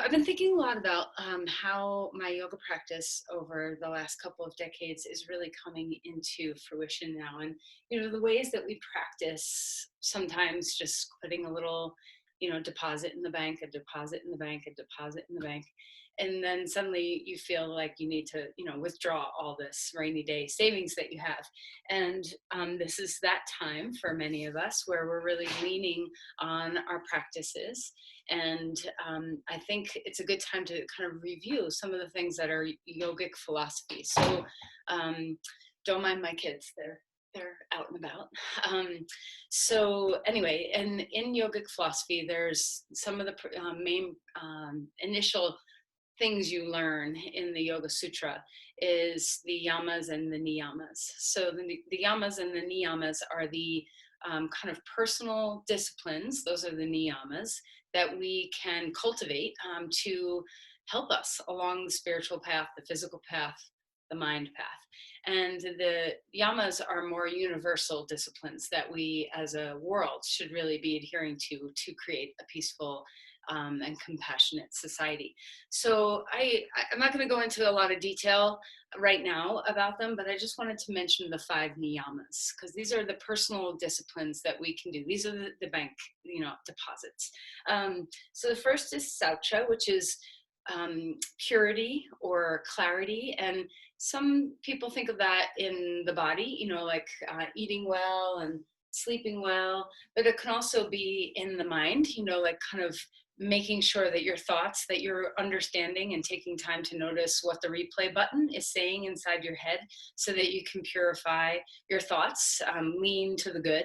I've been thinking a lot about how my yoga practice over the last couple of decades is really coming into fruition now. And, the ways that we practice sometimes just putting a little, deposit in the bank, a deposit in the bank, a deposit in the bank. And then suddenly you feel like you need to, withdraw all this rainy day savings that you have. And this is that time for many of us where we're really leaning on our practices, and I think it's a good time to kind of review some of the things that are yogic philosophy. So don't mind my kids; they're out and about. So anyway, and in yogic philosophy, there's some of the main initial things you learn in the Yoga Sutra is the yamas and the niyamas. So the yamas and the niyamas are the kind of personal disciplines. Those are the niyamas that we can cultivate to help us along the spiritual path, the physical path, the mind path. And the yamas are more universal disciplines that we as a world should really be adhering to create a peaceful and compassionate society. So I'm not going to go into a lot of detail right now about them, but I just wanted to mention the 5 niyamas, because these are the personal disciplines that we can do. These are the bank, deposits. So the first is saucha, which is purity or clarity. And some people think of that in the body, like eating well and sleeping well, but it can also be in the mind, like kind of making sure that your thoughts, that you're understanding and taking time to notice what the replay button is saying inside your head so that you can purify your thoughts, lean to the good.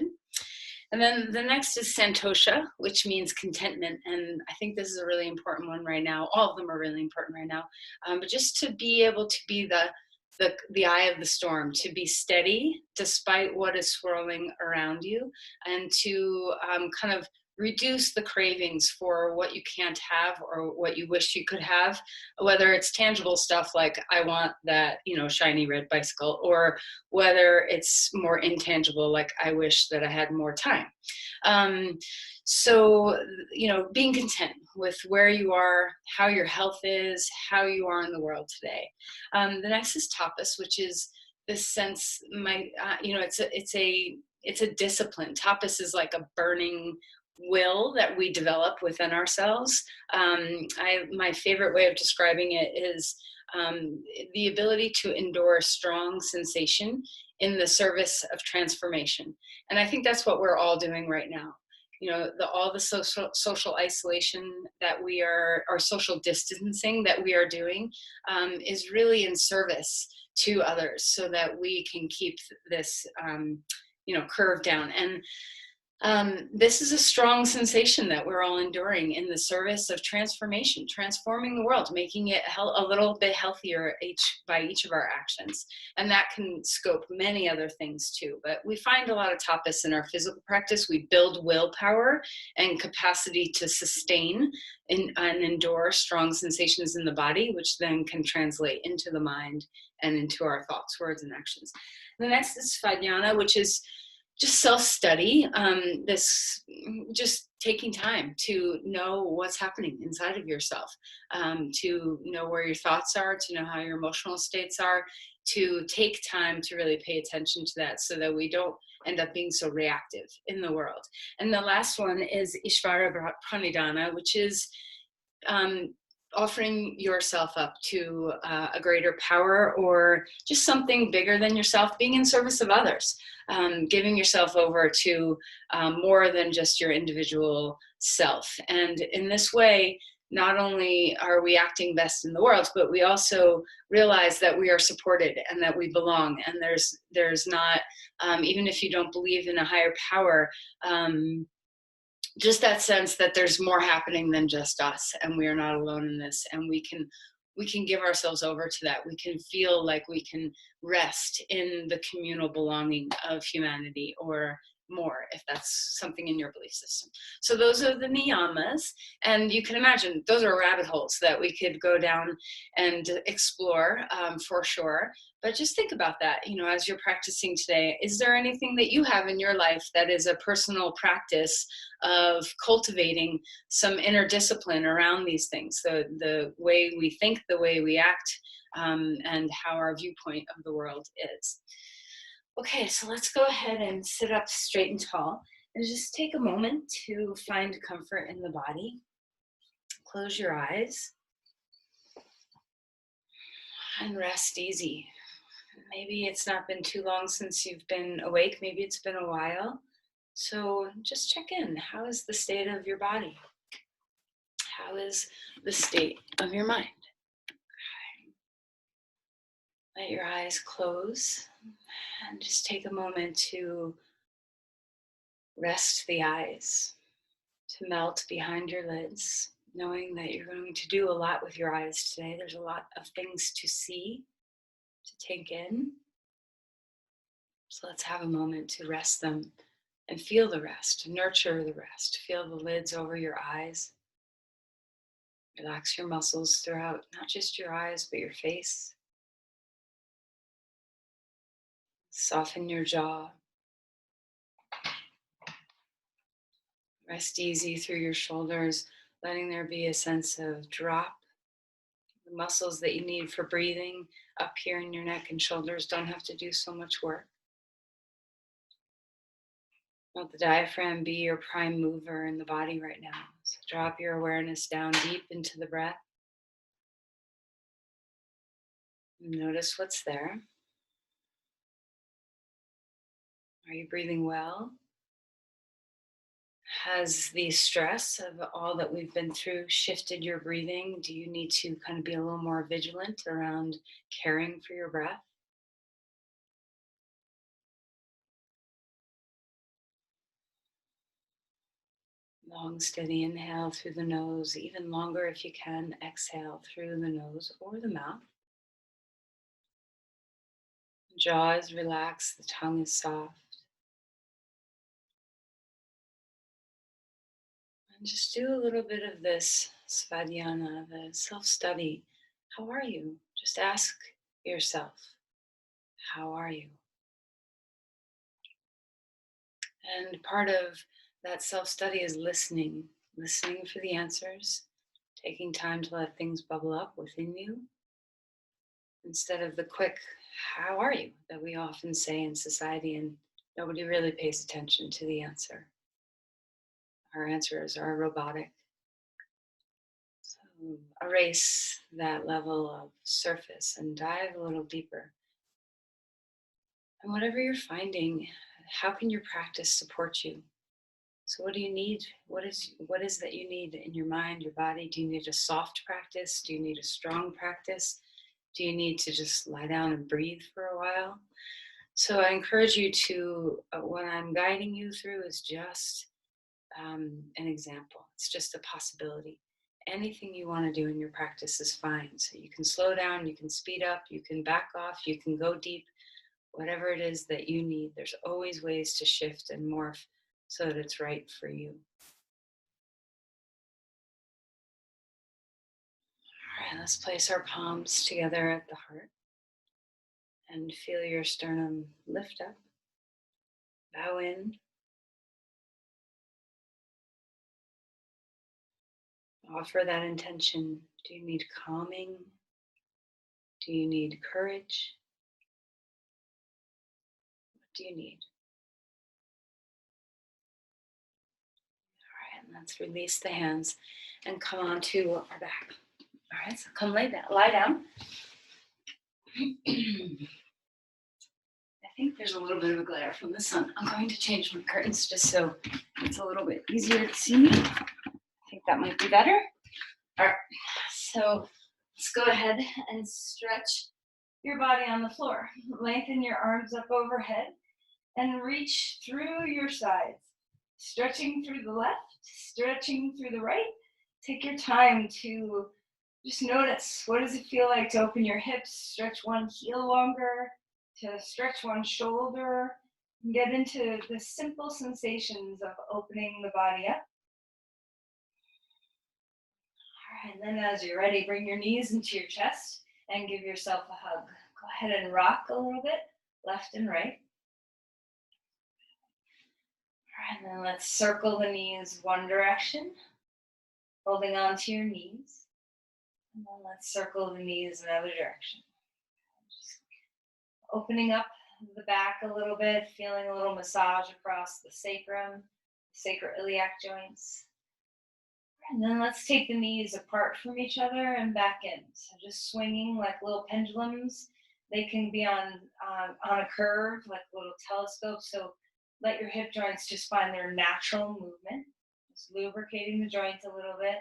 And then the next is santosha, which means contentment. And I think this is a really important one right now. All of them are really important right now. But just to be able to be the eye of the storm, to be steady despite what is swirling around you, and to kind of reduce the cravings for what you can't have or what you wish you could have, whether it's tangible stuff like I want that, shiny red bicycle, or whether it's more intangible like I wish that I had more time. So, being content with where you are, how your health is, how you are in the world today. The next is tapas, which is this sense, it's a discipline. Tapas is like a burning will that we develop within ourselves. My favorite way of describing it is the ability to endure a strong sensation in the service of transformation. And I think that's what we're all doing right now. All the social isolation that or social distancing that we are doing is really in service to others, so that we can keep this, curve down. And this is a strong sensation that we're all enduring in the service of transformation, transforming the world, making it a little bit healthier by each of our actions. And that can scope many other things too. But we find a lot of tapas in our physical practice. We build willpower and capacity to sustain and endure strong sensations in the body, which then can translate into the mind and into our thoughts, words, and actions. And the next is vajnana, which is just self-study, this just taking time to know what's happening inside of yourself, to know where your thoughts are, to know how your emotional states are, to take time to really pay attention to that so that we don't end up being so reactive in the world. And the last one is Ishvara Pranidhana, which is offering yourself up to a greater power or just something bigger than yourself, being in service of others, giving yourself over to more than just your individual self. And in this way, not only are we acting best in the world, but we also realize that we are supported and that we belong. And there's not, even if you don't believe in a higher power, just that sense that there's more happening than just us, and we are not alone in this, and we can give ourselves over to that. We can feel like we can rest in the communal belonging of humanity, or more if that's something in your belief system. So those are the niyamas, and you can imagine those are rabbit holes that we could go down and explore, for sure. But just think about that, as you're practicing today. Is there anything that you have in your life that is a personal practice of cultivating some inner discipline around these things, the way we think, the way we act, and how our viewpoint of the world is? Okay, so let's go ahead and sit up straight and tall and just take a moment to find comfort in the body. Close your eyes and rest easy. Maybe it's not been too long since you've been awake. Maybe it's been a while. So just check in. How is the state of your body? How is the state of your mind? Let your eyes close and just take a moment to rest the eyes, to melt behind your lids, knowing that you're going to do a lot with your eyes today. There's a lot of things to see, to take in. So let's have a moment to rest them and feel the rest, nurture the rest. Feel the lids over your eyes. Relax your muscles throughout, not just your eyes, but your face. Soften your jaw. Rest easy through your shoulders, letting there be a sense of drop. The muscles that you need for breathing up here in your neck and shoulders don't have to do so much work. Let the diaphragm be your prime mover in the body right now. So drop your awareness down deep into the breath. Notice what's there. Are you breathing well? Has the stress of all that we've been through shifted your breathing? Do you need to kind of be a little more vigilant around caring for your breath? Long, steady inhale through the nose, even longer if you can. Exhale through the nose or the mouth. Jaw is relaxed, the tongue is soft. And just do a little bit of this svadhyana, the self-study. How are you? Just ask yourself, how are you? And part of that self-study is listening for the answers, taking time to let things bubble up within you, instead of the quick, how are you, that we often say in society, and nobody really pays attention to the answer. Our answers are robotic. So erase that level of surface and dive a little deeper. And whatever you're finding, how can your practice support you? So what do you need? What is that you need in your mind, your body? Do you need a soft practice? Do you need a strong practice? Do you need to just lie down and breathe for a while? So I encourage you to, what I'm guiding you through is just an example. It's just a possibility. Anything you want to do in your practice is fine. So you can slow down, you can speed up, you can back off, you can go deep, whatever it is that you need. There's always ways to shift and morph so that it's right for you. All right, let's place our palms together at the heart and feel your sternum lift up, bow in. Offer that intention. Do you need calming? Do you need courage? What do you need? All right, and let's release the hands and come onto our back. All right, so come lie down. I think there's a little bit of a glare from the sun. I'm going to change my curtains just so it's a little bit easier to see me. I think that might be better. All right, so let's go ahead and stretch your body on the floor. Lengthen your arms up overhead and reach through your sides. Stretching through the left, stretching through the right. Take your time to just notice, what does it feel like to open your hips, stretch one heel longer, to stretch one shoulder, Get into the simple sensations of opening the body up. All right, and then as you're ready, bring your knees into your chest and give yourself a hug. Go ahead and rock a little bit, left and right. All right, and then let's circle the knees one direction, holding on to your knees. And then let's circle the knees another direction. Just opening up the back a little bit, feeling a little massage across the sacrum, sacroiliac joints. And then let's take the knees apart from each other and back in. So just swinging like little pendulums. They can be on a curve, like a little telescope. So let your hip joints just find their natural movement. Just lubricating the joints a little bit.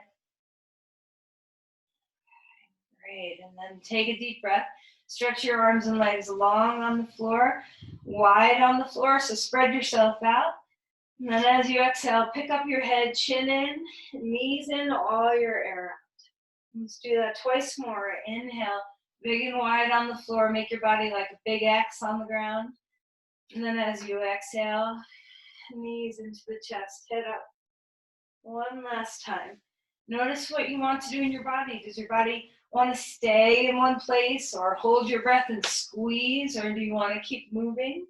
Great, and then take a deep breath. Stretch your arms and legs long on the floor, wide on the floor, so spread yourself out. And then as you exhale, pick up your head, chin in, knees in, all your air out. Let's do that twice more. Inhale, big and wide on the floor. Make your body like a big X on the ground. And then as you exhale, knees into the chest, head up. One last time. Notice what you want to do in your body. Does your body want to stay in one place or hold your breath and squeeze, or do you want to keep moving?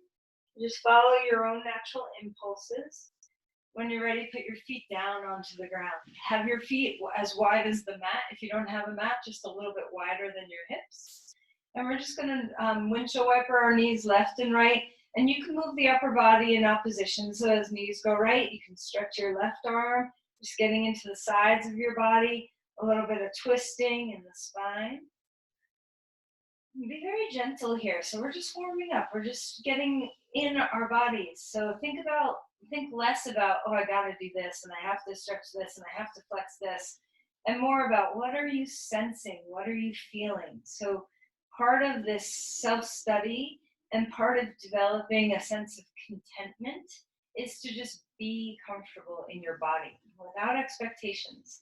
Just follow your own natural impulses. When you're ready, put your feet down onto the ground. Have your feet as wide as the mat. If you don't have a mat, just a little bit wider than your hips. And we're just going to windshield wiper our knees left and right. And you can move the upper body in opposition. So as knees go right, you can stretch your left arm, just getting into the sides of your body, a little bit of twisting in the spine. Be very gentle here. So we're just warming up. We're just getting in our bodies. So think less about, oh, I got to do this, and I have to stretch this, and I have to flex this, and more about what are you sensing? What are you feeling? So part of this self-study and part of developing a sense of contentment is to just be comfortable in your body without expectations.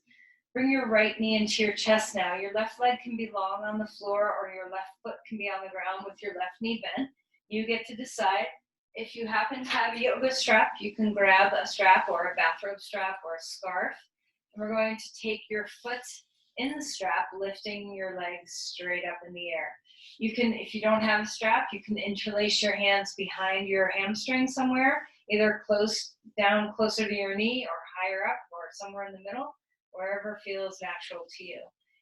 Bring your right knee into your chest now. Your left leg can be long on the floor, or your left foot can be on the ground with your left knee bent. You get to decide. If you happen to have a yoga strap, you can grab a strap or a bathrobe strap or a scarf. And we're going to take your foot in the strap, lifting your legs straight up in the air. You can, if you don't have a strap, you can interlace your hands behind your hamstring somewhere, either close down closer to your knee or higher up or somewhere in the middle, wherever feels natural to you.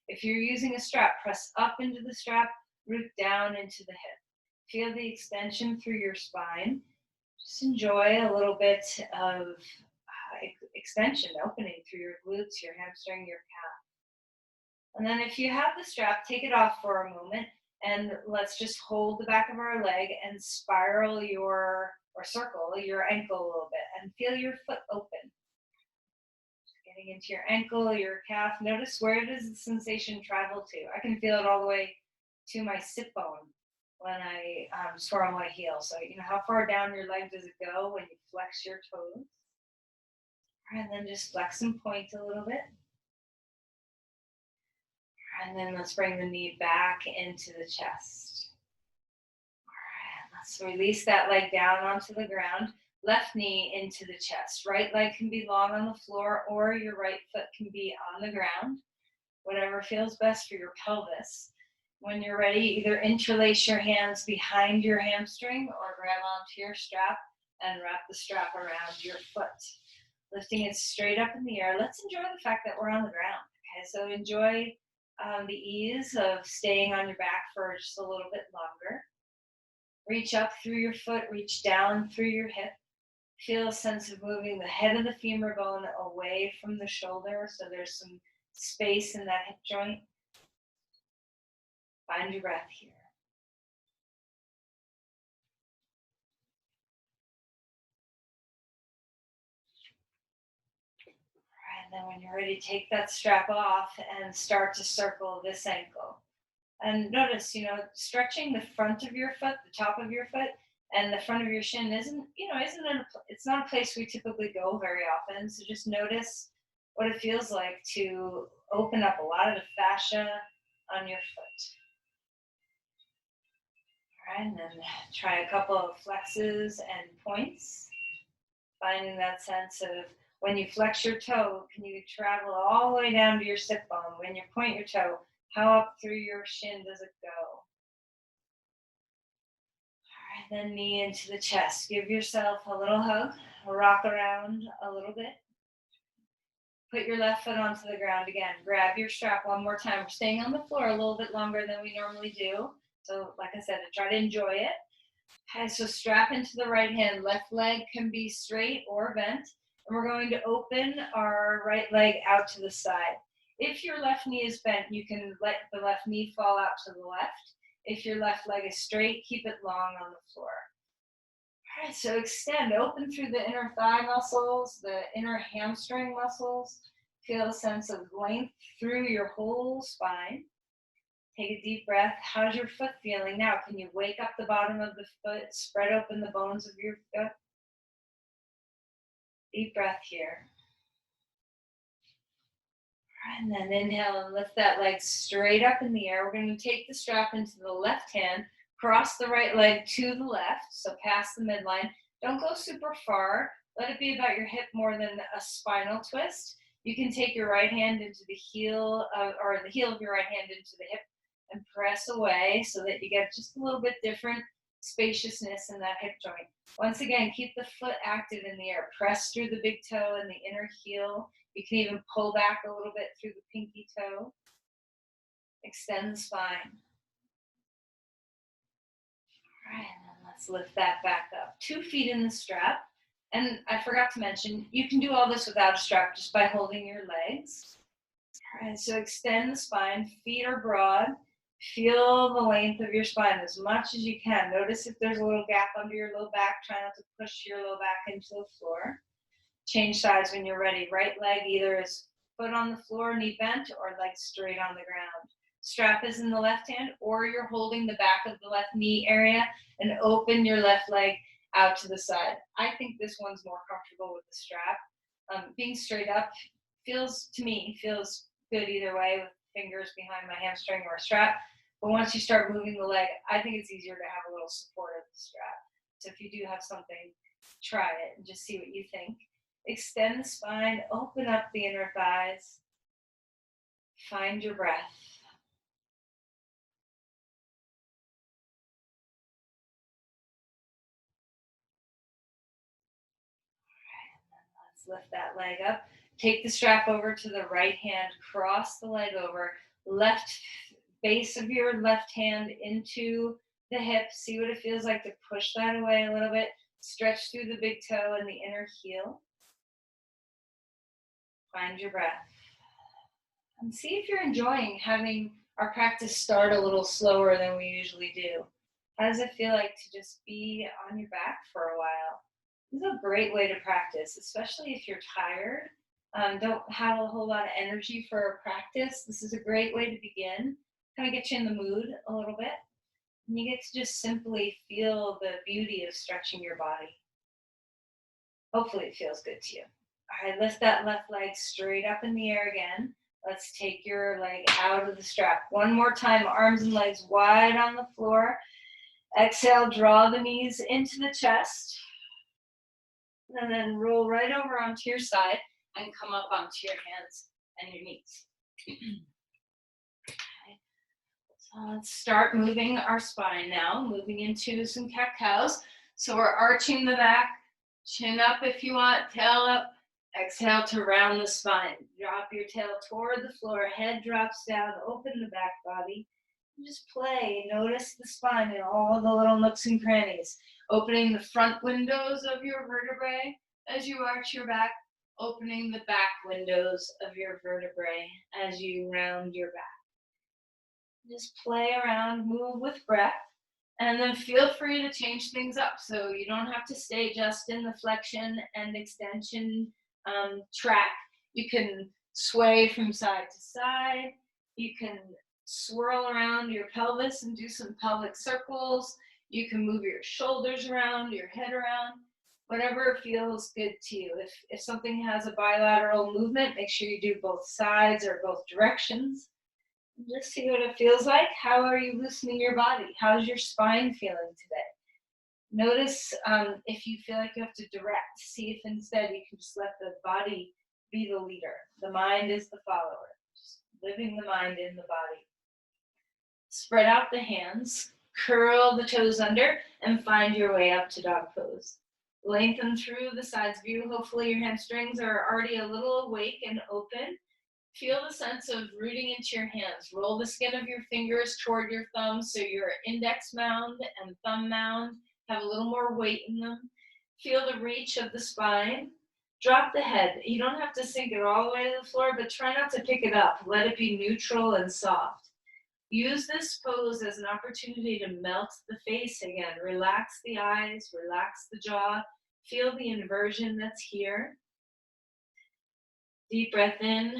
If you're using a strap, press up into the strap, root down into the hip. Feel the extension through your spine. Just enjoy a little bit of extension, opening through your glutes, your hamstring, your calf. And then if you have the strap, take it off for a moment, and let's just hold the back of our leg and spiral or circle your ankle a little bit, and feel your foot open. Getting into your ankle, your calf. Notice, where does the sensation travel to? I can feel it all the way to my sit bone when I swirl my heel. So, how far down your leg does it go when you flex your toes? And then just flex and point a little bit. And then let's bring the knee back into the chest. All right, let's release that leg down onto the ground. Left knee into the chest. Right leg can be long on the floor, or your right foot can be on the ground. Whatever feels best for your pelvis. When you're ready, either interlace your hands behind your hamstring or grab onto your strap and wrap the strap around your foot. Lifting it straight up in the air. Let's enjoy the fact that we're on the ground. Okay, so enjoy the ease of staying on your back for just a little bit longer. Reach up through your foot, reach down through your hip. Feel a sense of moving the head of the femur bone away from the shoulder, so there's some space in that hip joint. Find your breath here. And then when you're ready, take that strap off and start to circle this ankle. And notice, stretching the front of your foot, the top of your foot, and the front of your shin it's not a place we typically go very often. So just notice what it feels like to open up a lot of the fascia on your foot. right, and then try a couple of flexes and points, finding that sense of when you flex your toe, can you travel all the way down to your sit bone? When you point your toe, how up through your shin does it go? All right, then knee into the chest. Give yourself a little hug, rock around a little bit. Put your left foot onto the ground again. Grab your strap one more time. We're staying on the floor a little bit longer than we normally do. So like I said, try to enjoy it. Okay, so strap into the right hand. Left leg can be straight or bent. And we're going to open our right leg out to the side. If your left knee is bent, you can let the left knee fall out to the left. If your left leg is straight, keep it long on the floor. All right, so extend, open through the inner thigh muscles, the inner hamstring muscles. Feel a sense of length through your whole spine. Take a deep breath. How's your foot feeling now? Can you wake up the bottom of the foot, spread open the bones of your foot? Deep breath here. And then inhale and lift that leg straight up in the air. We're going to take the strap into the left hand, cross the right leg to the left, so past the midline. Don't go super far. Let it be about your hip more than a spinal twist. You can take your right hand into the heel, or the heel of your right hand into the hip and press away so that you get just a little bit different spaciousness in that hip joint. Once again, keep the foot active in the air. Press through the big toe and the inner heel. You can even pull back a little bit through the pinky toe. Extend the spine. All right, and then let's lift that back up. 2 feet in the strap. And I forgot to mention, you can do all this without a strap just by holding your legs. All right, so extend the spine. Feet are broad. Feel the length of your spine as much as you can. Notice if there's a little gap under your low back. Try not to push your low back into the floor. Change sides when you're ready. Right leg either is foot on the floor, knee bent, or leg straight on the ground. Strap is in the left hand, or you're holding the back of the left knee area and open your left leg out to the side. I think this one's more comfortable with the strap. Being straight up feels good either way with fingers behind my hamstring or a strap. But once you start moving the leg, I think it's easier to have a little support of the strap. So if you do have something, try it and just see what you think. Extend the spine, open up the inner thighs. Find your breath. Let's lift that leg up. Take the strap over to the right hand, cross the leg over, left base of your left hand into the hip. See what it feels like to push that away a little bit. Stretch through the big toe and the inner heel. Find your breath. And see if you're enjoying having our practice start a little slower than we usually do. How does it feel like to just be on your back for a while? This is a great way to practice, especially if you're tired, don't have a whole lot of energy for a practice. This is a great way to begin, kind of get you in the mood a little bit. And you get to just simply feel the beauty of stretching your body. Hopefully it feels good to you. All right, lift that left leg straight up in the air again. Let's take your leg out of the strap. One more time, arms and legs wide on the floor. Exhale, draw the knees into the chest. And then roll right over onto your side and come up onto your hands and your knees. Okay. So let's start moving our spine now, moving into some cat-cows. So we're arching the back, chin up if you want, tail up. Exhale to round the spine. Drop your tail toward the floor, head drops down, open the back body. Just play, notice the spine and all the little nooks and crannies. Opening the front windows of your vertebrae as you arch your back, opening the back windows of your vertebrae as you round your back. Just play around, move with breath, and then feel free to change things up. So you don't have to stay just in the flexion and extension track. You can sway from side to side. You can swirl around your pelvis and do some pelvic circles. You can move your shoulders around, your head around, whatever feels good to you. If something has a bilateral movement, make sure you do both sides or both directions. Just see what it feels like. How are you loosening your body? How's your spine feeling today? Notice if you feel like you have to direct. See if instead you can just let the body be the leader. The mind is the follower. Just living the mind in the body. Spread out the hands, curl the toes under, and find your way up to dog pose. Lengthen through the sides of you. Hopefully your hamstrings are already a little awake and open. Feel the sense of rooting into your hands. Roll the skin of your fingers toward your thumbs so your index mound and thumb mound have a little more weight in them. Feel the reach of the spine. Drop the head. You don't have to sink it all the way to the floor, but try not to pick it up. Let it be neutral and soft. Use this pose as an opportunity to melt the face again. Relax the eyes, relax the jaw. Feel the inversion that's here. Deep breath in,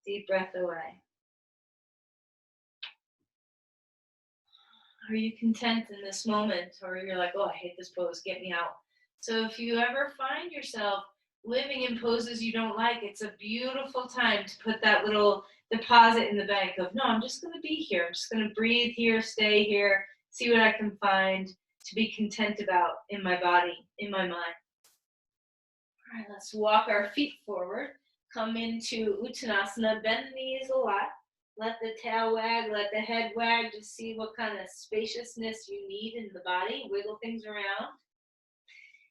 deep breath away. Are you content in this moment? Or you're like, oh, I hate this pose, get me out. So if you ever find yourself living in poses you don't like, it's a beautiful time to put that little deposit in the bank of, no, I'm just going to be here. I'm just going to breathe here, stay here, see what I can find to be content about in my body, in my mind. All right, let's walk our feet forward. Come into Uttanasana, bend the knees a lot. Let the tail wag, let the head wag, just see what kind of spaciousness you need in the body. Wiggle things around.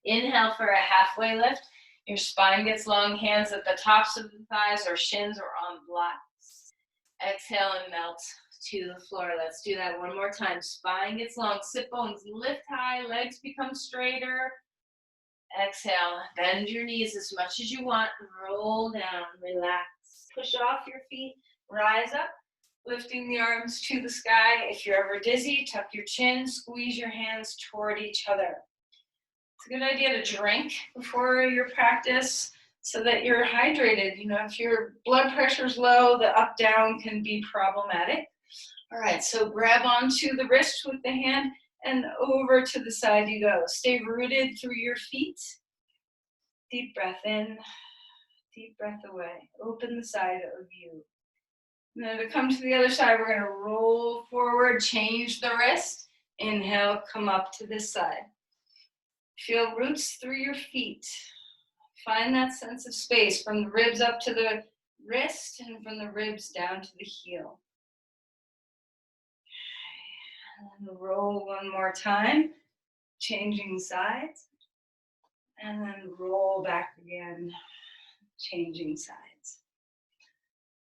Inhale for a halfway lift. Your spine gets long, hands at the tops of the thighs or shins or on blocks. Exhale and melt to the floor. Let's do that one more time. Spine gets long, sit bones lift high, legs become straighter. Exhale, bend your knees as much as you want. Roll down, relax. Push off your feet, rise up, lifting the arms to the sky. If you're ever dizzy, tuck your chin, squeeze your hands toward each other. It's a good idea to drink before your practice so that you're hydrated. You know, if your blood pressure's low, the up-down can be problematic. All right, so grab onto the wrist with the hand and over to the side you go. Stay rooted through your feet. Deep breath in, deep breath away. Open the side of you. Now to come to the other side, we're going to roll forward, change the wrist. Inhale, come up to this side. Feel roots through your feet. Find that sense of space from the ribs up to the wrist and from the ribs down to the heel. And then roll one more time, changing sides. And then roll back again, changing sides.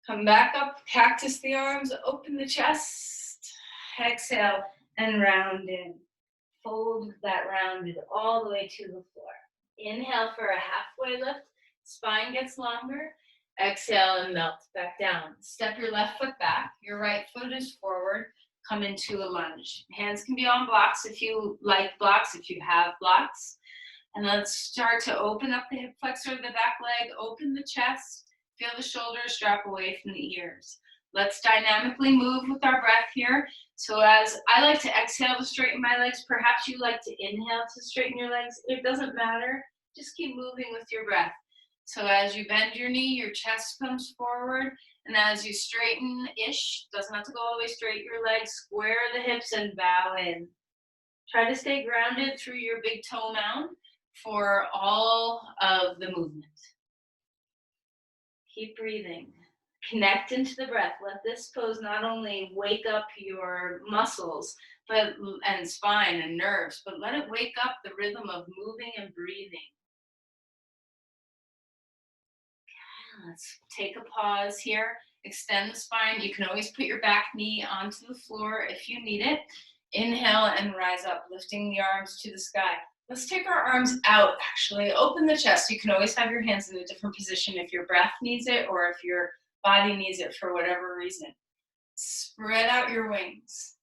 Come back up, cactus the arms, open the chest. Exhale and round in. Fold that rounded all the way to the floor. Inhale for a halfway lift. Spine gets longer. Exhale and melt back down. Step your left foot back. Your right foot is forward. Come into a lunge. Hands can be on blocks if you like blocks, if you have blocks. And let's start to open up the hip flexor of the back leg, open the chest, feel the shoulders drop away from the ears. Let's dynamically move with our breath here. So as I like to exhale to straighten my legs, perhaps you like to inhale to straighten your legs. It doesn't matter. Just keep moving with your breath. So as you bend your knee, your chest comes forward. And as you straighten-ish, doesn't have to go all the way straight, your legs square the hips and bow in. Try to stay grounded through your big toe mound for all of the movement. Keep breathing. Connect into the breath. Let this pose not only wake up your muscles and spine and nerves, but let it wake up the rhythm of moving and breathing. Okay, let's take a pause here. Extend the spine. You can always put your back knee onto the floor if you need it. Inhale and rise up, lifting the arms to the sky. Let's take our arms out, actually. Open the chest. You can always have your hands in a different position if your breath needs it or if your body needs it for whatever reason. Spread out your wings.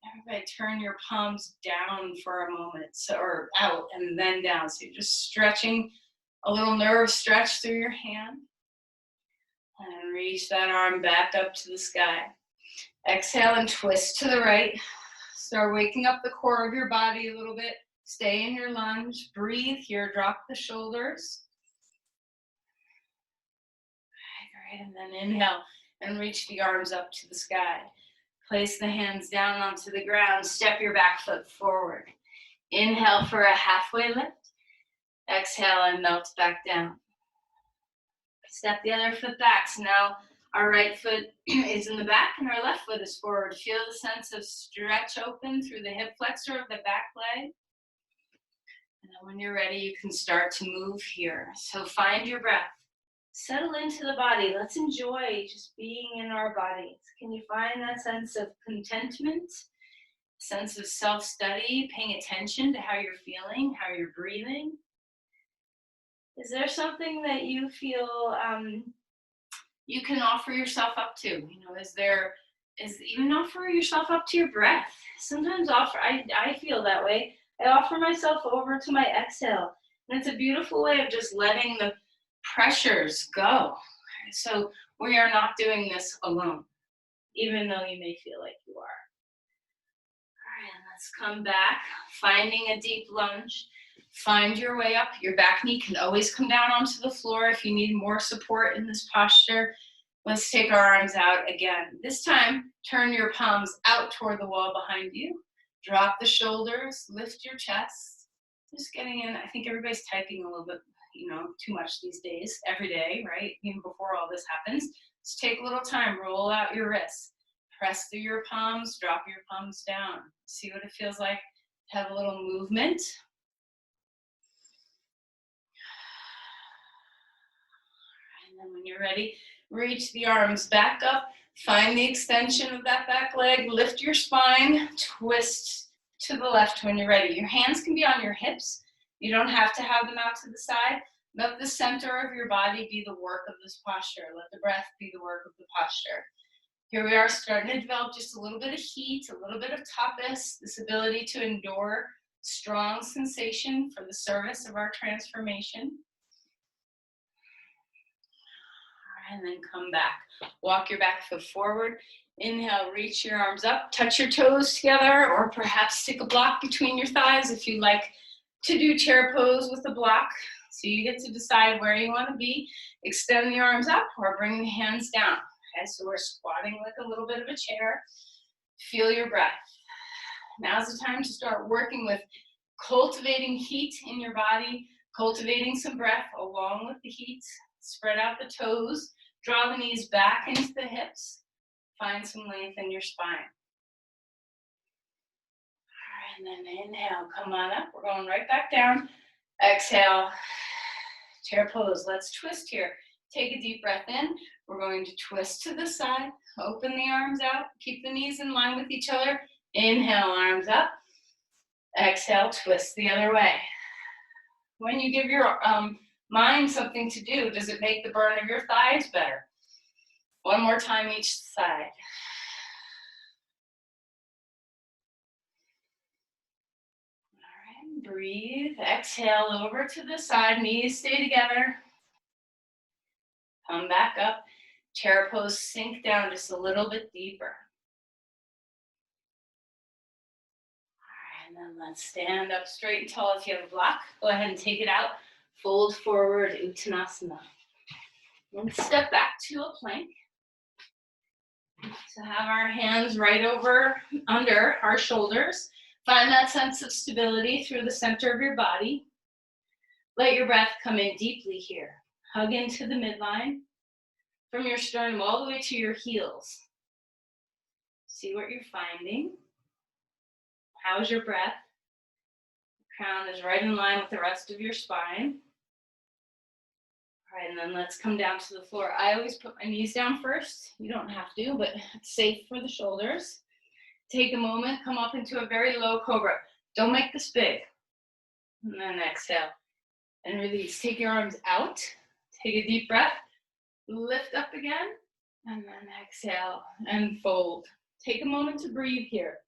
Everybody turn your palms down for a moment, or out and then down. So you're just stretching a little nerve stretch through your hand. And reach that arm back up to the sky. Exhale and twist to the right. Start waking up the core of your body a little bit. Stay in your lunge. Breathe here. Drop the shoulders. All right, and then inhale. and reach the arms up to the sky. Place the hands down onto the ground. Step your back foot forward. Inhale for a halfway lift. Exhale and melt back down. Step the other foot back. So now our right foot is in the back and our left foot is forward. Feel the sense of stretch open through the hip flexor of the back leg. And then when you're ready, you can start to move here. So find your breath. Settle into the body. Let's enjoy just being in our bodies. Can you find that sense of contentment, sense of self-study, paying attention to how you're feeling, how you're breathing? Is there something that you feel you can offer yourself up to? You know, is even offer yourself up to your breath? Sometimes I feel that way. I offer myself over to my exhale. And it's a beautiful way of just letting the pressures go. So we are not doing this alone, even though you may feel like you are. All right, let's come back, finding a deep lunge. Find your way up. Your back knee can always come down onto the floor if you need more support in this posture. Let's take our arms out again. This time, turn your palms out toward the wall behind you. Drop the shoulders, lift your chest. Just getting in. I think everybody's typing a little bit, too much these days, every day, right? Even before all this happens. Just take a little time, roll out your wrists. Press through your palms, drop your palms down. See what it feels like to have a little movement. And then when you're ready, reach the arms back up. Find the extension of that back leg. Lift your spine. Twist to the left when you're ready. Your hands can be on your hips. You don't have to have them out to the side. Let the center of your body be the work of this posture. Let the breath be the work of the posture. Here we are starting to develop just a little bit of heat, a little bit of tapas, this ability to endure strong sensation for the service of our transformation. And then come back. Walk your back foot forward. Inhale, reach your arms up, touch your toes together, or perhaps stick a block between your thighs if you like to do chair pose with a block. So you get to decide where you want to be. Extend the arms up or bring the hands down. Okay, so we're squatting like a little bit of a chair. Feel your breath. Now's the time to start working with cultivating heat in your body, cultivating some breath along with the heat. Spread out the toes, draw the knees back into the hips. Find some length in your spine. All right, and then inhale, come on up. We're going right back down. Exhale, chair pose. Let's twist here. Take a deep breath in. We're going to twist to the side. Open the arms out. Keep the knees in line with each other. Inhale, arms up. Exhale, twist the other way. When you give your mind something to do, does it make the burn of your thighs better? One more time each side. All right, breathe. Exhale over to the side. Knees stay together. Come back up. Chair pose, sink down just a little bit deeper. All right, and then let's stand up straight and tall. If you have a block, go ahead and take it out. Fold forward, Uttanasana. And step back to a plank. So have our hands right over under our shoulders. Find that sense of stability through the center of your body. Let your breath come in deeply here. Hug into the midline from your sternum all the way to your heels. See what you're finding. How's your breath? The crown is right in line with the rest of your spine. All right, and then let's come down to the floor. I always put my knees down first. You don't have to, but it's safe for the shoulders. Take a moment, come up into a very low cobra. Don't make this big. And then exhale and release. Take your arms out. Take a deep breath. Lift up again. And then exhale and fold. Take a moment to breathe here.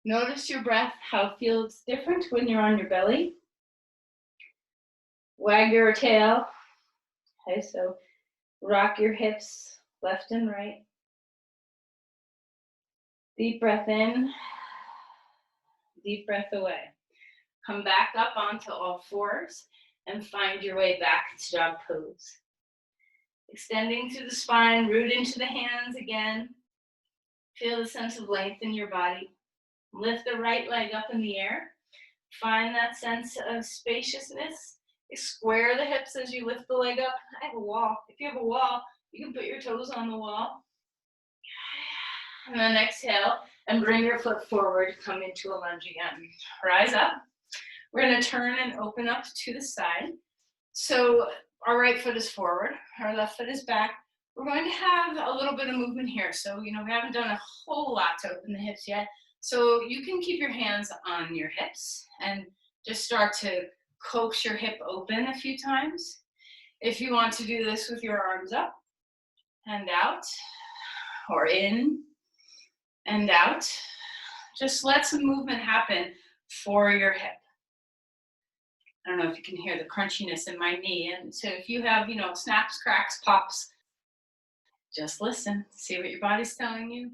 Notice your breath, how it feels different when you're on your belly. Wag your tail. Okay, so rock your hips left and right. Deep breath in, deep breath away. Come back up onto all fours and find your way back to dog pose. Extending through the spine, root into the hands again. Feel the sense of length in your body. Lift the right leg up in the air. Find that sense of spaciousness. Square the hips as you lift the leg up. I have a wall. If you have a wall, you can put your toes on the wall. And then exhale and bring your foot forward. Come into a lunge again. Rise up. We're going to turn and open up to the side. So our right foot is forward. Our left foot is back. We're going to have a little bit of movement here. So, we haven't done a whole lot to open the hips yet. So you can keep your hands on your hips and just start to coax your hip open a few times. If you want to do this with your arms up and out, or in and out, just let some movement happen for your hip. I don't know if you can hear the crunchiness in my knee. And so if you have, snaps, cracks, pops, just listen, see what your body's telling you.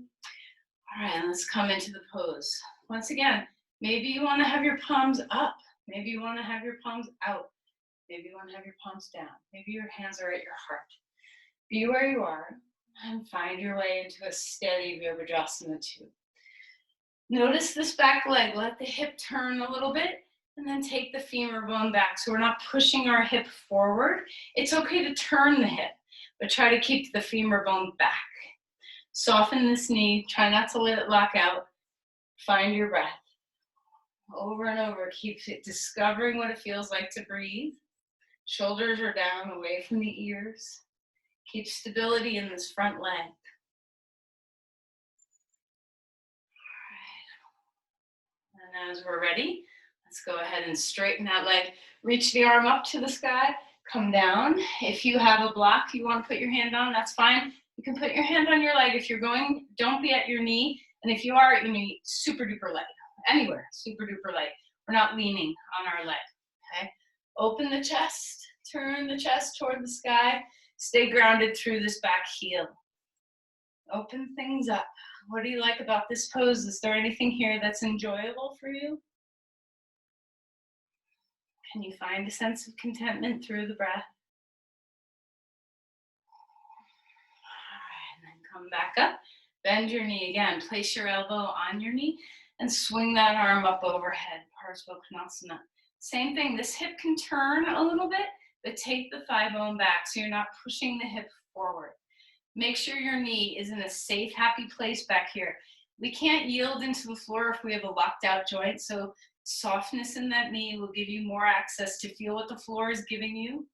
All right, let's come into the pose. Once again, maybe you want to have your palms up. Maybe you want to have your palms out. Maybe you want to have your palms down. Maybe your hands are at your heart. Be where you are and find your way into a steady Virabhadrasana 2. Notice this back leg. Let the hip turn a little bit and then take the femur bone back. So we're not pushing our hip forward. It's okay to turn the hip, but try to keep the femur bone back. Soften this knee. Try not to let it lock out. Find your breath. Over and over. Keep discovering what it feels like to breathe. Shoulders are down, away from the ears. Keep stability in this front leg. And as we're ready, let's go ahead and straighten that leg. Reach the arm up to the sky. Come down. If you have a block you want to put your hand on, that's fine. You can put your hand on your leg. If you're going, don't be at your knee. And if you are at your knee, super duper light. Anywhere, super duper light. We're not leaning on our leg, okay? Open the chest, turn the chest toward the sky. Stay grounded through this back heel. Open things up. What do you like about this pose? Is there anything here that's enjoyable for you? Can you find a sense of contentment through the breath? And then come back up. Bend your knee again. Place your elbow on your knee and swing that arm up overhead. Parsva Same thing. This hip can turn a little bit, but take the thigh bone back so you're not pushing the hip forward. Make sure your knee is in a safe, happy place back here. We can't yield into the floor if we have a locked out joint, so softness in that knee will give you more access to feel what the floor is giving you.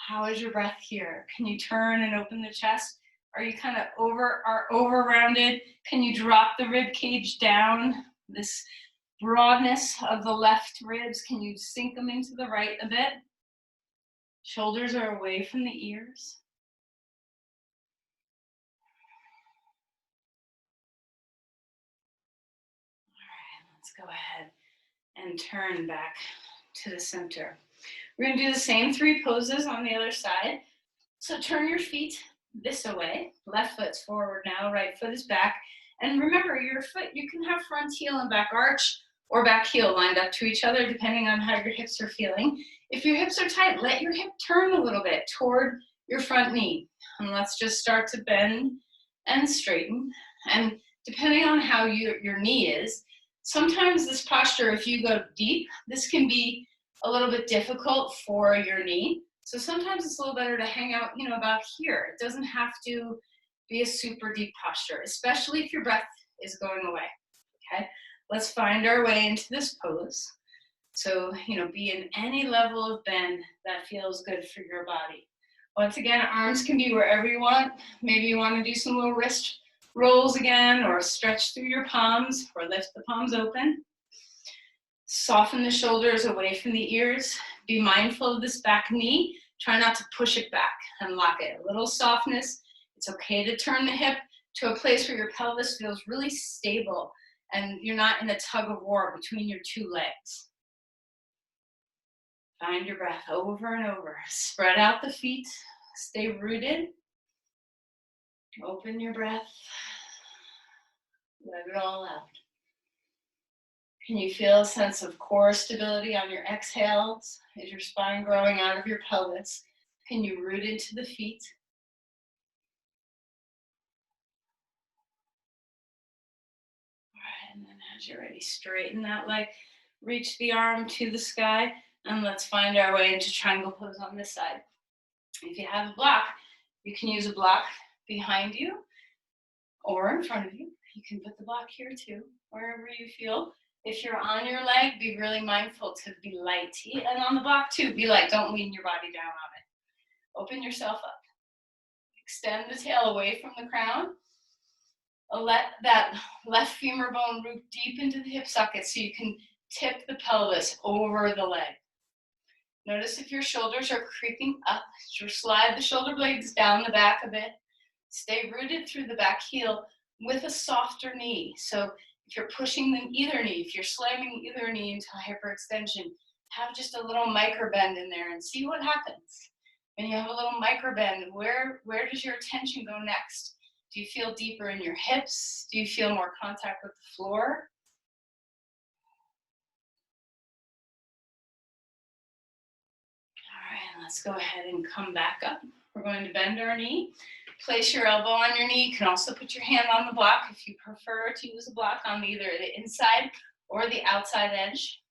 How is your breath here? Can you turn and open the chest? Are you kind of over rounded? Can you drop the rib cage down? This broadness of the left ribs, can you sink them into the right a bit? Shoulders are away from the ears. Let's go ahead and turn back to the center. We're going to do the same 3 poses on the other side. So turn your feet this way. Left foot's forward now, right foot is back. And remember, your foot, you can have front heel and back arch or back heel lined up to each other depending on how your hips are feeling. If your hips are tight, let your hip turn a little bit toward your front knee. And let's just start to bend and straighten. And depending on how your knee is, sometimes this posture, if you go deep, this can be a little bit difficult for your knee. So sometimes it's a little better to hang out, about here. It doesn't have to be a super deep posture, especially if your breath is going away, okay? Let's find our way into this pose. So, be in any level of bend that feels good for your body. Once again, arms can be wherever you want. Maybe you want to do some little wrist rolls again, or stretch through your palms, or lift the palms open. Soften the shoulders away from the ears. Be mindful of this back knee. Try not to push it back and lock it. A little softness. It's okay to turn the hip to a place where your pelvis feels really stable and you're not in a tug of war between your 2 legs. Find your breath over and over. Spread out the feet. Stay rooted. Open your breath. Let it all out. Can you feel a sense of core stability on your exhales? Is your spine growing out of your pelvis? Can you root into the feet? And then as you're ready, straighten that leg, reach the arm to the sky, and let's find our way into triangle pose on this side. If you have a block, you can use a block behind you or in front of you. You can put the block here too, wherever you feel. If you're on your leg, be really mindful to be light. And on the block too, be light. Don't lean your body down on it. Open yourself up. Extend the tail away from the crown. Let that left femur bone root deep into the hip socket so you can tip the pelvis over the leg. Notice if your shoulders are creeping up. Slide the shoulder blades down the back a bit. Stay rooted through the back heel with a softer knee. So if you're pushing either knee, if you're slamming either knee into hyperextension, have just a little micro bend in there and see what happens. When you have a little micro bend, where does your attention go next? Do you feel deeper in your hips? Do you feel more contact with the floor? All right, let's go ahead and come back up. We're going to bend our knee. Place your elbow on your knee. You can also put your hand on the block if you prefer to use a block on either the inside or the outside edge.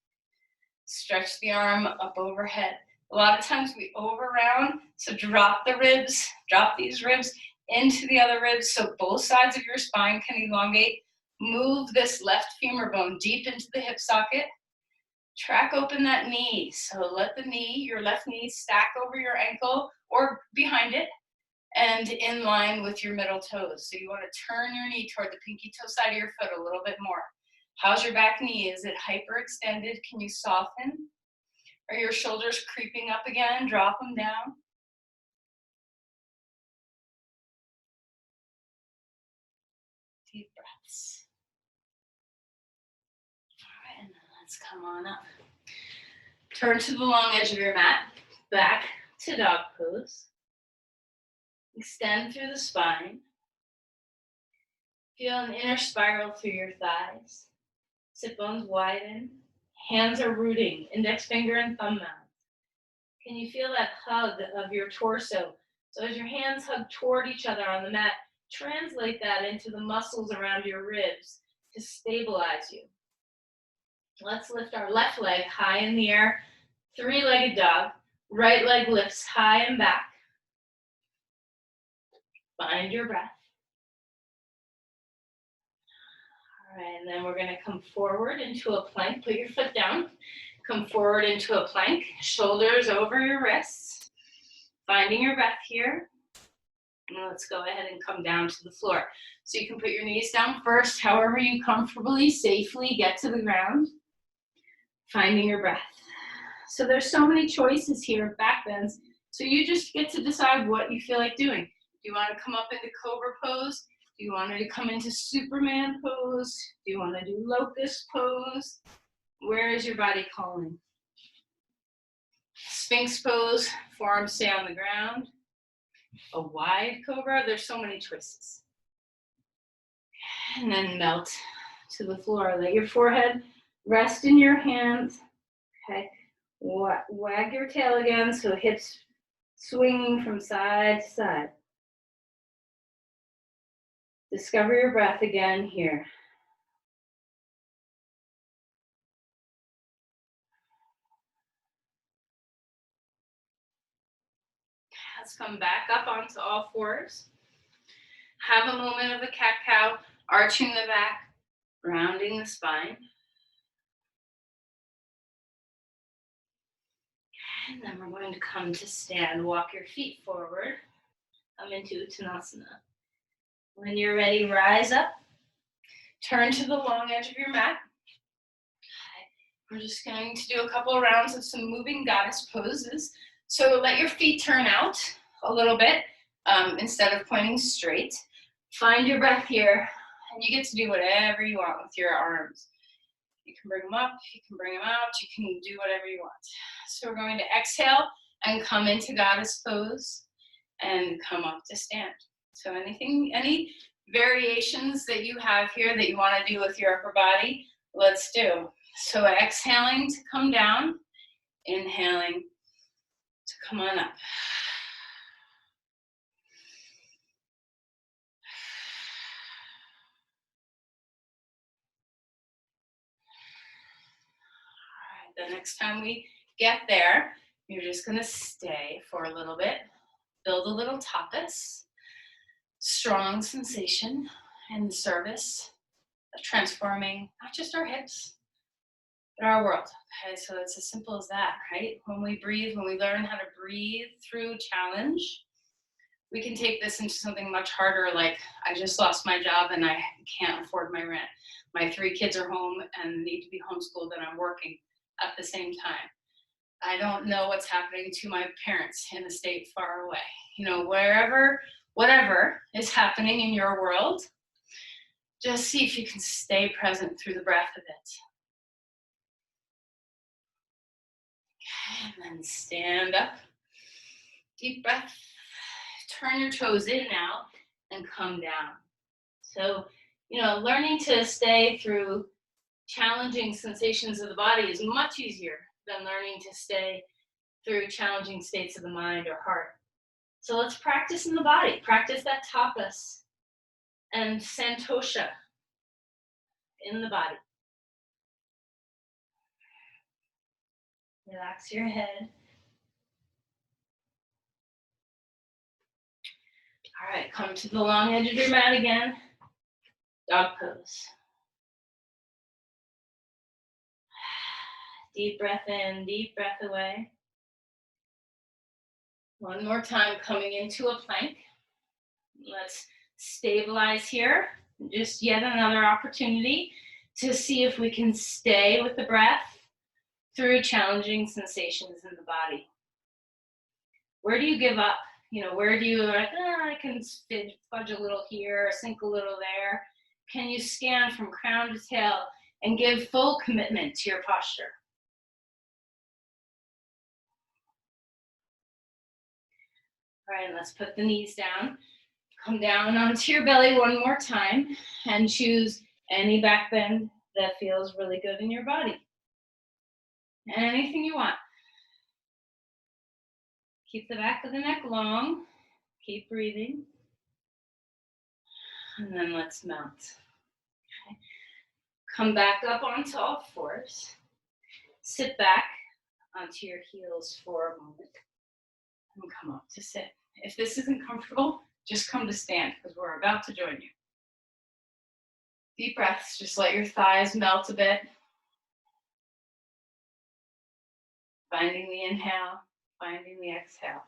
Stretch the arm up overhead. A lot of times we over round, so drop the ribs, drop these ribs into the other ribs so both sides of your spine can elongate. Move this left femur bone deep into the hip socket. Track open that knee. So let the knee, your left knee, stack over your ankle or behind it and in line with your middle toes. So you want to turn your knee toward the pinky toe side of your foot a little bit more. How's your back knee? Is it hyperextended? Can you soften? Are your shoulders creeping up again? Drop them down. Deep breaths. All right, and then let's come on up. Turn to the long edge of your mat, back to dog pose. Extend through the spine. Feel an inner spiral through your thighs. Sit bones widen. Hands are rooting, index finger and thumb mount. Can you feel that hug of your torso? So as your hands hug toward each other on the mat, translate that into the muscles around your ribs to stabilize you. Let's lift our left leg high in the air, three-legged dog. Right leg lifts high and back. Find your breath. All right, and then we're going to come forward into a plank. Put your foot down. Come forward into a plank. Shoulders over your wrists. Finding your breath here. And let's go ahead and come down to the floor. So you can put your knees down first, however you comfortably, safely get to the ground. Finding your breath. So there's so many choices here of back bends. So you just get to decide what you feel like doing. Do you want to come up into cobra pose? Do you want to come into Superman pose? Do you want to do locust pose? Where is your body calling? Sphinx pose, forearms stay on the ground. A wide cobra, there's so many choices. And then melt to the floor. Let your forehead rest in your hands. Okay. Wag your tail again so hips swinging from side to side. Discover your breath again here. Let's come back up onto all fours. Have a moment of a cat-cow, arching the back, rounding the spine. And then we're going to come to stand. Walk your feet forward. Come into Uttanasana. When you're ready, rise up. Turn to the long edge of your mat. We're just going to do a couple of rounds of some moving goddess poses. So let your feet turn out a little bit instead of pointing straight. Find your breath here, and you get to do whatever you want with your arms. You can bring them up, you can bring them out, you can do whatever you want. So we're going to exhale and come into goddess pose and come up to stand. So any variations that you have here that you want to do with your upper body, let's do. So exhaling to come down, inhaling to come on up. The next time we get there, you're just gonna stay for a little bit, build a little tapas, strong sensation in the service of transforming not just our hips, but our world. Okay, so it's as simple as that, right? When we breathe, when we learn how to breathe through challenge, we can take this into something much harder, like I just lost my job and I can't afford my rent. My 3 kids are home and need to be homeschooled and I'm working at the same time. I don't know what's happening to my parents in a state far away. You know, wherever, whatever is happening in your world, just see if you can stay present through the breath of it. Okay, and then stand up. Deep breath. Turn your toes in now and come down. So, you know, learning to stay through challenging sensations of the body is much easier than learning to stay through challenging states of the mind or heart. So let's practice in the body. Practice that tapas and santosha in the body. Relax your head. All right, come to the long edge of your mat again. Dog pose. Deep breath in, deep breath away. One more time, coming into a plank. Let's stabilize here. Just yet another opportunity to see if we can stay with the breath through challenging sensations in the body. Where do you give up? You know, where do you like, I can fudge a little here, sink a little there. Can you scan from crown to tail and give full commitment to your posture? All right, and let's put the knees down. Come down onto your belly one more time and choose any back bend that feels really good in your body. And anything you want. Keep the back of the neck long. Keep breathing. And then let's mount. Okay. Come back up onto all fours. Sit back onto your heels for a moment. And come up to sit. If this isn't comfortable, just come to stand because we're about to join you. Deep breaths, just let your thighs melt a bit. Finding the inhale, finding the exhale.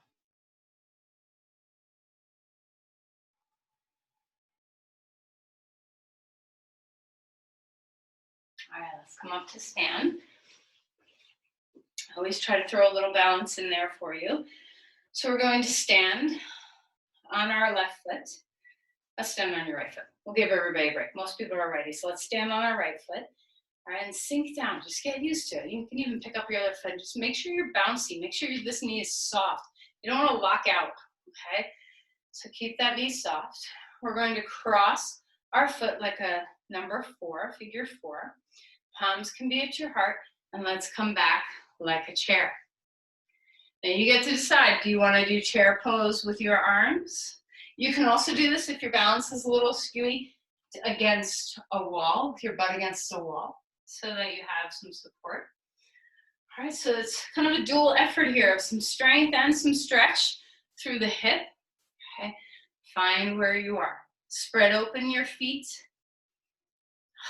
All right, let's come up to stand. I always try to throw a little balance in there for you. So we're going to stand on our left foot. Let's stand on your right foot. We'll give everybody a break. Most people are ready. So let's stand on our right foot. All right, and sink down. Just get used to it. You can even pick up your other foot. Just make sure you're bouncy. Make sure this knee is soft. You don't want to lock out, okay? So keep that knee soft. We're going to cross our foot like a number 4, figure 4. Palms can be at your heart, and let's come back like a chair. Then you get to decide, do you want to do chair pose with your arms? You can also do this if your balance is a little skewy against a wall, with your butt against a wall, so that you have some support. All right, so it's kind of a dual effort here of some strength and some stretch through the hip. Okay, find where you are. Spread open your feet.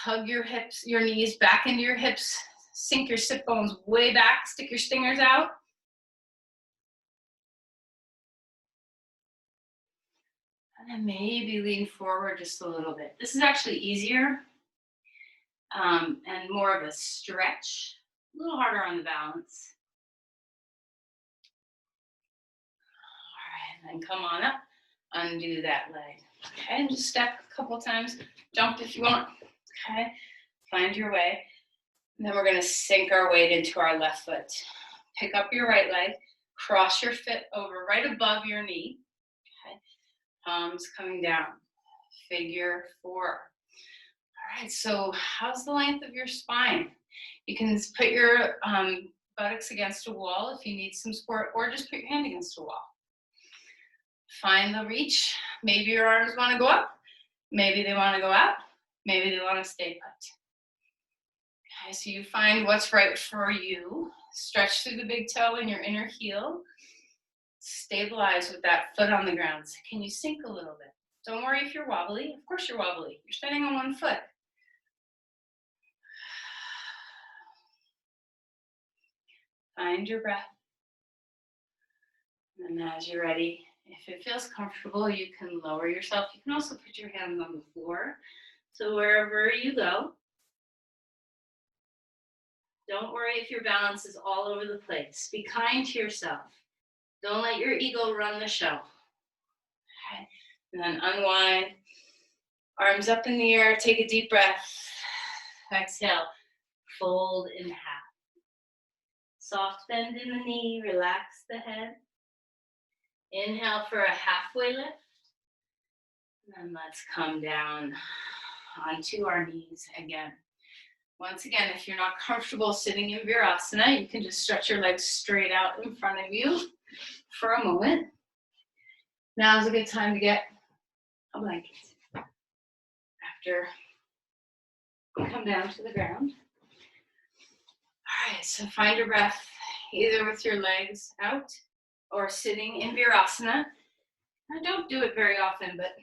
Hug your hips, your knees back into your hips. Sink your sit bones way back. Stick your stingers out. And then maybe lean forward just a little bit. This is actually easier and more of a stretch. A little harder on the balance. All right, and then come on up. Undo that leg. Okay, and just step a couple times. Jump if you want. Okay, find your way. And then we're going to sink our weight into our left foot. Pick up your right leg. Cross your foot over right above your knee. Okay, palms coming down. Figure 4. All right, so how's the length of your spine? You can put your buttocks against a wall if you need some support, or just put your hand against a wall. Find the reach. Maybe your arms want to go up. Maybe they want to go out. Maybe they want to stay put. Okay, so you find what's right for you. Stretch through the big toe and your inner heel. Stabilize with that foot on the ground. So can you sink a little bit? Don't worry if you're wobbly. Of course you're wobbly. You're standing on one foot. Find your breath. And as you're ready, if it feels comfortable, you can lower yourself. You can also put your hands on the floor. So wherever you go, don't worry if your balance is all over the place. Be kind to yourself. Don't let your ego run the show. Okay. And then unwind. Arms up in the air. Take a deep breath. Exhale. Fold in half. Soft bend in the knee. Relax the head. Inhale for a halfway lift. And let's come down onto our knees again. Once again, if you're not comfortable sitting in Virasana, you can just stretch your legs straight out in front of you for a moment. Now is a good time to get a blanket. After you come down to the ground. All right, so find your breath either with your legs out or sitting in Virasana. I don't do it very often, but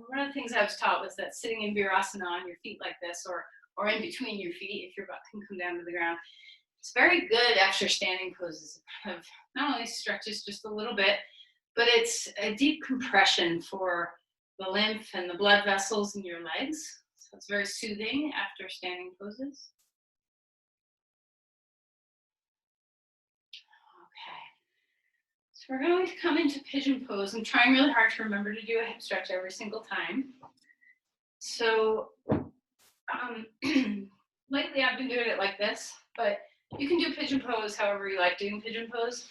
one of the things I was taught was that sitting in Virasana on your feet like this, or in between your feet, if your butt can come down to the ground, it's very good after standing poses. It not only stretches just a little bit, but it's a deep compression for the lymph and the blood vessels in your legs. So it's very soothing after standing poses. Okay. So we're going to come into pigeon pose. I'm trying really hard to remember to do a hip stretch every single time. So lately I've been doing it like this, but you can do pigeon pose however you like doing pigeon pose.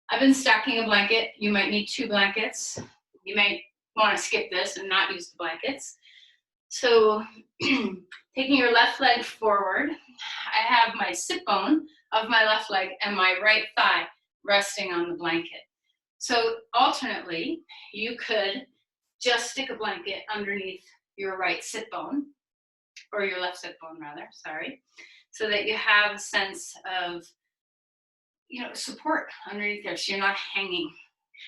I've been stacking a blanket. You might need 2 blankets. You might want to skip this and not use the blankets. So taking your left leg forward, I have my sit bone of my left leg and my right thigh resting on the blanket. So alternately, you could just stick a blanket underneath your right sit bone, or your left sit bone rather, sorry, so that you have a sense of, support underneath there, so you're not hanging.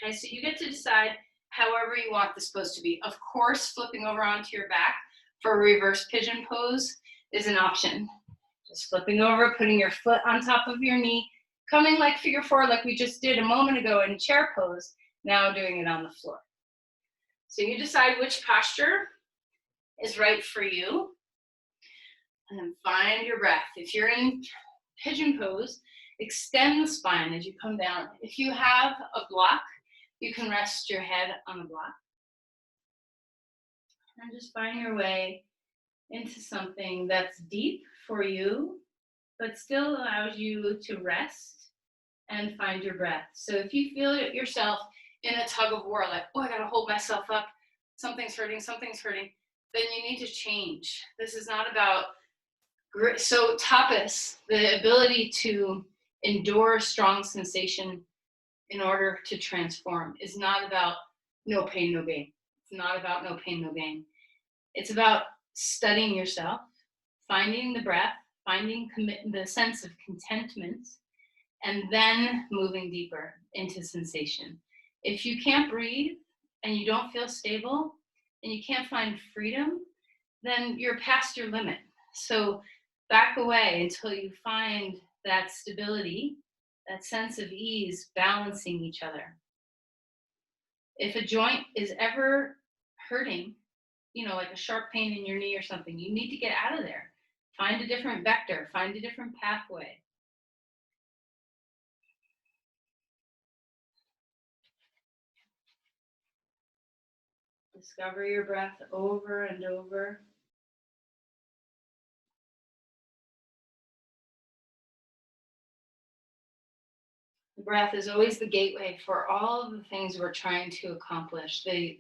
Okay, so you get to decide however you want this pose to be. Of course, flipping over onto your back for a reverse pigeon pose is an option. Just flipping over, putting your foot on top of your knee, coming like figure 4 like we just did a moment ago in chair pose, now doing it on the floor. So you decide which posture is right for you, and then find your breath. If you're in pigeon pose, extend the spine as you come down. If you have a block, you can rest your head on the block. And just find your way into something that's deep for you, but still allows you to rest and find your breath. So if you feel it yourself in a tug of war, like, oh, I gotta hold myself up, something's hurting, then you need to change. This is not about grit. So tapas, the ability to endure strong sensation in order to transform, is not about no pain, no gain. It's not about no pain, no gain. It's about studying yourself, finding the breath, finding the sense of contentment, and then moving deeper into sensation. If you can't breathe and you don't feel stable and you can't find freedom, then you're past your limit. So back away until you find that stability, that sense of ease, balancing each other. If a joint is ever hurting, like a sharp pain in your knee or something, you need to get out of there. Find a different vector, find a different pathway. Discover your breath over and over. The breath is always the gateway for all of the things we're trying to accomplish. The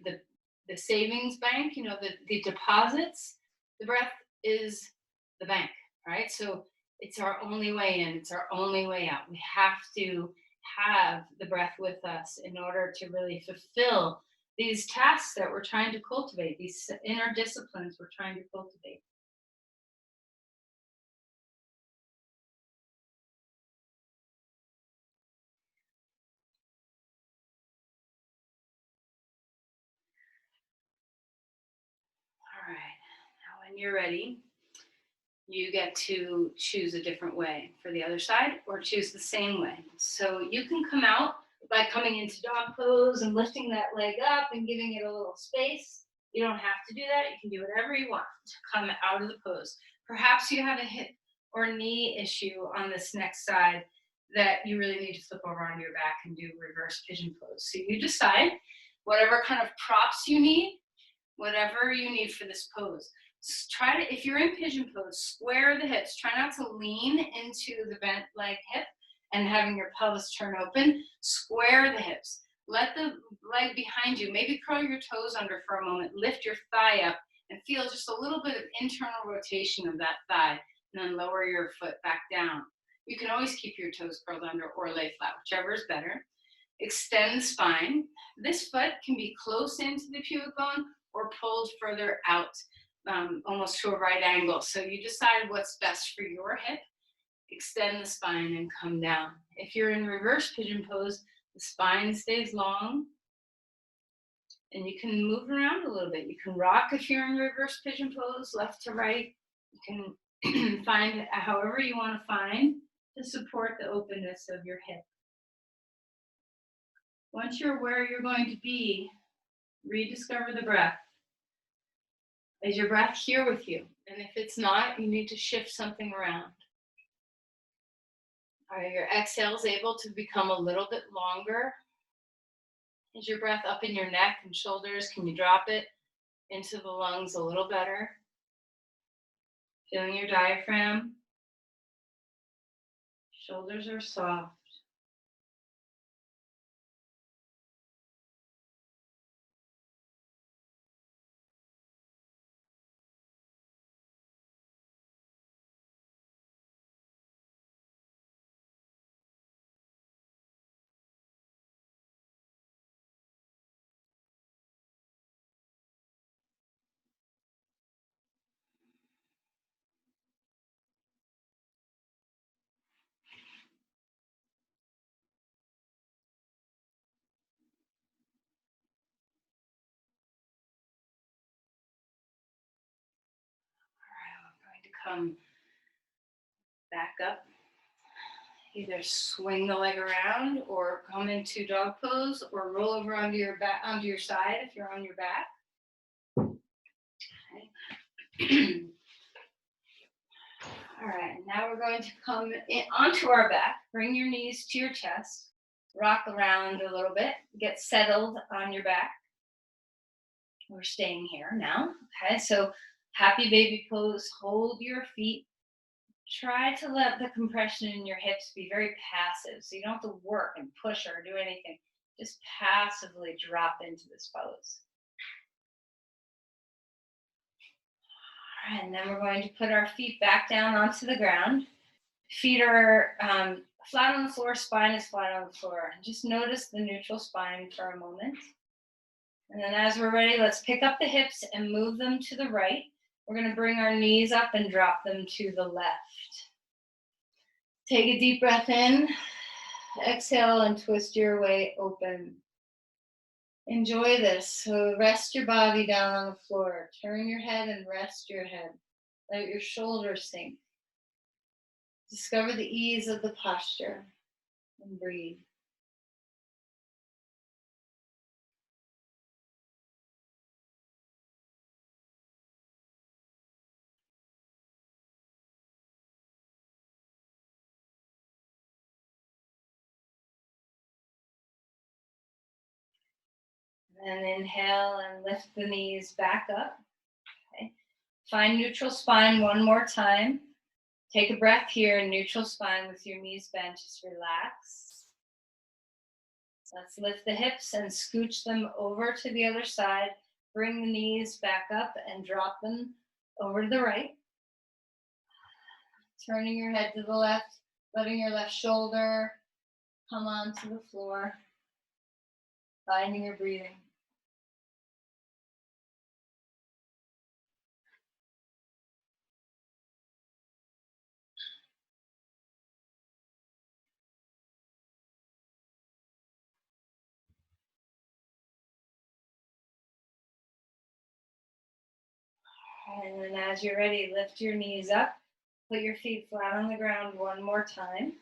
savings bank, the deposits, the breath is the bank, right? So it's our only way in, it's our only way out. We have to have the breath with us in order to really fulfill these tasks that we're trying to cultivate, these inner disciplines we're trying to cultivate. When you're ready, you get to choose a different way for the other side or choose the same way. So you can come out by coming into dog pose and lifting that leg up and giving it a little space. You don't have to do that. You can do whatever you want to come out of the pose. Perhaps you have a hip or knee issue on this next side that you really need to flip over onto your back and do reverse pigeon pose. So you decide whatever kind of props you need, whatever you need for this pose. Try to, if you're in pigeon pose, square the hips. Try not to lean into the bent leg hip and having your pelvis turn open. Square the hips. Let the leg behind you, maybe curl your toes under for a moment. Lift your thigh up and feel just a little bit of internal rotation of that thigh. And then lower your foot back down. You can always keep your toes curled under or lay flat, whichever is better. Extend the spine. This foot can be close into the pubic bone or pulled further out, almost to a right angle. So you decide what's best for your hip. Extend the spine and come down. If you're in reverse pigeon pose, the spine stays long and you can move around a little bit. You can rock if you're in reverse pigeon pose, left to right. You can find however you want to find to support the openness of your hip. Once you're where you're going to be, rediscover the breath. Is your breath here with you? And if it's not, you need to shift something around. Are your exhales able to become a little bit longer? Is your breath up in your neck and shoulders? Can you drop it into the lungs a little better? Feeling your diaphragm. Shoulders are soft. All right, we're going to come back up. Either swing the leg around or come into dog pose or roll over onto your back, onto your side if you're on your back. Okay. All right, now we're going to come onto our back. Bring your knees to your chest. Rock around a little bit. Get settled on your back. We're staying here now. Okay, so happy baby pose. Hold your feet. Try to let the compression in your hips be very passive. So you don't have to work and push or do anything. Just passively drop into this pose. All right, and then we're going to put our feet back down onto the ground. Feet are flat on the floor, spine is flat on the floor. And just notice the neutral spine for a moment. And then as we're ready, let's pick up the hips and move them to the right. We're going to bring our knees up and drop them to the left. Take a deep breath in. Exhale and twist your way open. Enjoy this. So rest your body down on the floor. Turn your head and rest your head. Let your shoulders sink. Discover the ease of the posture and breathe. And inhale and lift the knees back up. Okay. Find neutral spine one more time. Take a breath here, neutral spine with your knees bent. Just relax. Let's lift the hips and scooch them over to the other side. Bring the knees back up and drop them over to the right. Turning your head to the left, letting your left shoulder come onto the floor. Finding your breathing. And then as you're ready, lift your knees up, put your feet flat on the ground one more time.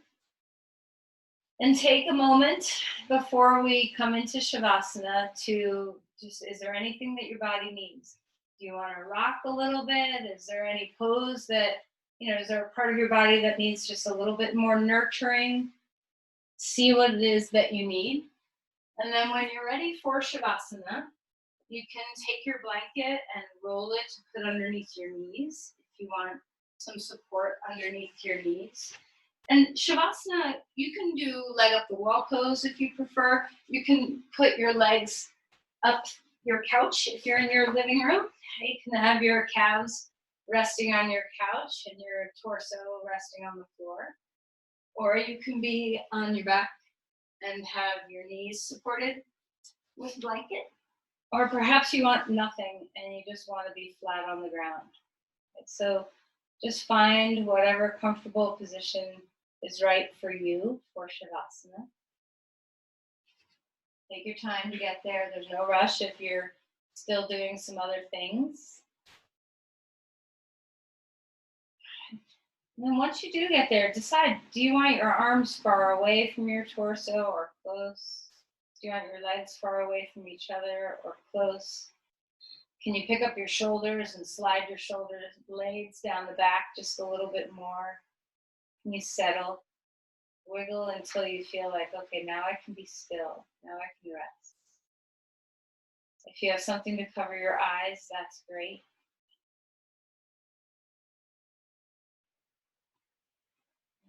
And take a moment before we come into Shavasana to just, is there anything that your body needs? Do you want to rock a little bit? Is there any pose that, is there a part of your body that needs just a little bit more nurturing? See what it is that you need. And then when you're ready for Shavasana, you can take your blanket and roll it to put underneath your knees if you want some support underneath your knees. And Shavasana, you can do leg up the wall pose if you prefer. You can put your legs up your couch if you're in your living room. You can have your calves resting on your couch and your torso resting on the floor. Or you can be on your back and have your knees supported with a blanket. Or perhaps you want nothing and you just want to be flat on the ground. So just find whatever comfortable position is right for you for Shavasana. Take your time to get there. There's no rush if you're still doing some other things. And then once you do get there, decide, do you want your arms far away from your torso or close? Do you want your legs far away from each other or close? Can you pick up your shoulders and slide your shoulder blades down the back just a little bit more? Can you settle? Wiggle until you feel like, okay, now I can be still. Now I can rest. If you have something to cover your eyes, that's great.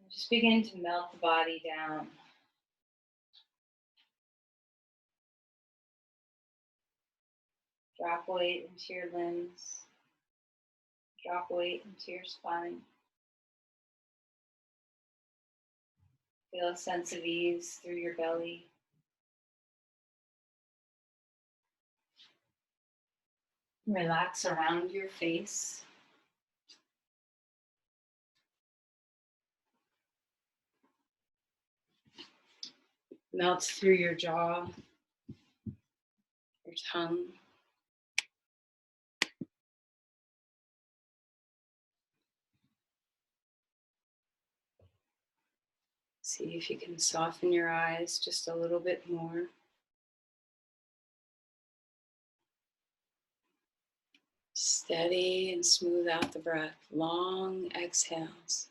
And just begin to melt the body down. Drop weight into your limbs. Drop weight into your spine. Feel a sense of ease through your belly. Relax around your face. Melt through your jaw, your tongue. See if you can soften your eyes just a little bit more. Steady and smooth out the breath. Long exhales.